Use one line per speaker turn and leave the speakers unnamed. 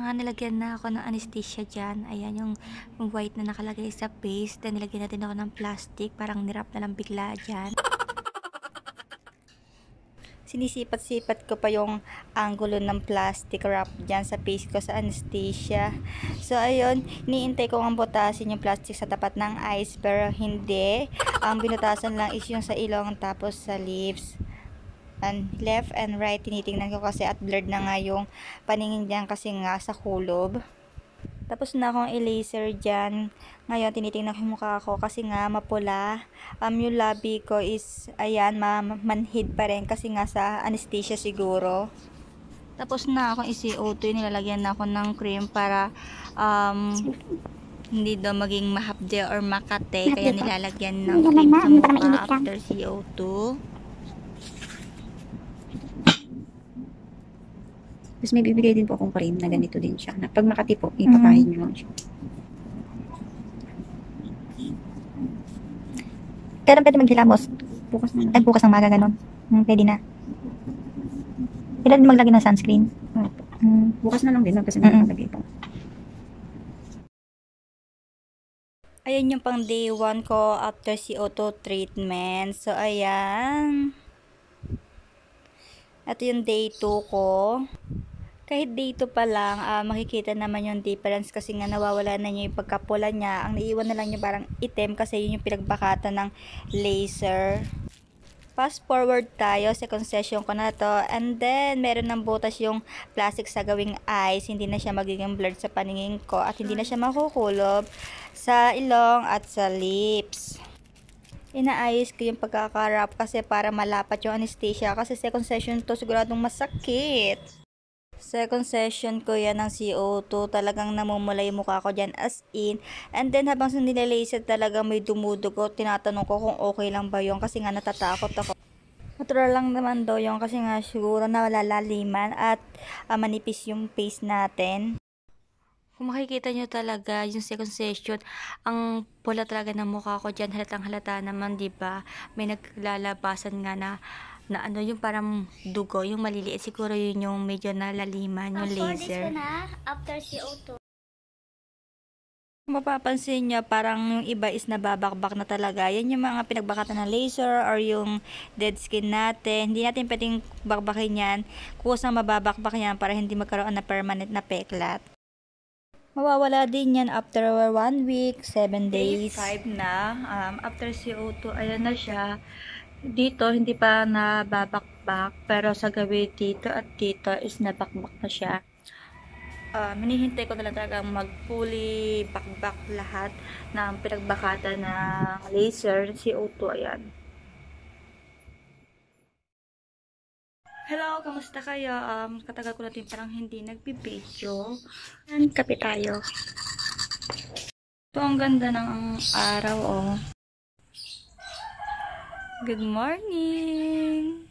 nga, nilagyan na ako ng anesthesia dyan. Ayan, yung white na nakalagay sa face. Then, nilagyan natin ako ng plastic. Parang nirap na lang bigla dyan. Sinisipat-sipat ko pa yung angulo ng plastic wrap dyan sa face ko sa anesthesia. So, ayun, niintay ko ang butasin yung plastic sa tapat ng eyes, pero hindi. Ang binutasan lang is yung sa ilong tapos sa lips. And left and right, tinitingnan ko kasi at blurred na nga yung paningin dyan kasi nga sa kulob. Tapos na akong i-laser dyan. Ngayon, tinitingnan ko yung mukha ko kasi nga mapula. Yung labi ko is, ayan, manhid pa rin kasi nga sa anesthesia siguro. Tapos na akong i-CO2, nilalagyan na ako ng cream para hindi daw maging mahapde or makate. Kaya nilalagyan ng cream sa mukha after CO2.
Tapos may bibigay din po akong cream na ganito din siya. Na pag makati po, ipakain nyo lang siya.
Kailan pwede maghilamos?
Bukas na lang.
Ay, bukas ng maga, ganun. Pwede na. Kailan din maglagay ng sunscreen?
Bukas na lang din kasi may nakalagay po.
Ayan yung pang day 1 ko after CO2 treatment. So, ayan. Ito yung day 2 ko. Kahit day 2 pa lang, makikita naman yung difference kasi nga nawawala na niya yung pagkapula niya. Ang naiiwan na lang niya parang itim kasi yun yung pinagbakatan ng laser. Fast forward tayo sa concession ko na to. And then, meron ng butas yung plastic sa gawing eyes. Hindi na siya magiging blurred sa paningin ko at hindi na siya makukulob sa ilong at sa lips. Inaayos ko yung pagkakarap kasi para malapat yung anesthesia kasi second session to siguradong masakit. Second session ko yan ng CO2, talagang namumula yung mukha ko dyan as in. And then habang nilalaser talaga may dumudugo, tinatanong ko kung okay lang ba yun kasi nga natatakot ako. Natural lang naman daw yun kasi nga siguro nalalaliman at manipis yung face natin. Kung makikita nyo talaga yung second session, ang pula talaga ng mukha ko dyan, halatang halata naman, diba? May naglalabasan nga na ano yung parang dugo, yung maliliit. Siguro yun yung medyo nalaliman, yung laser.
After CO2.
Mapapansin nyo, parang yung iba is nababakbak na talaga. Yan yung mga pinagbakatan ng laser or yung dead skin natin. Hindi natin pwedeng bakbakin yan. Kusang mababakbak yan para hindi magkaroon na permanent na peklat. Mawawala din yan after 1 week, 7 days. Day 5 na. After CO2, ayan na siya. Dito, hindi pa nababakbak. Pero sa gabi dito at dito is nabakbak na siya. Minihintay ko na lang talagang mag-fully bakbak lahat ng pinagbakatan na laser, CO2, ayan. Hello, kamusta kayo? Katagal ko natin parang hindi nagpipidyo. Kape tayo. Ito, ang ganda ng araw, oh. Good morning!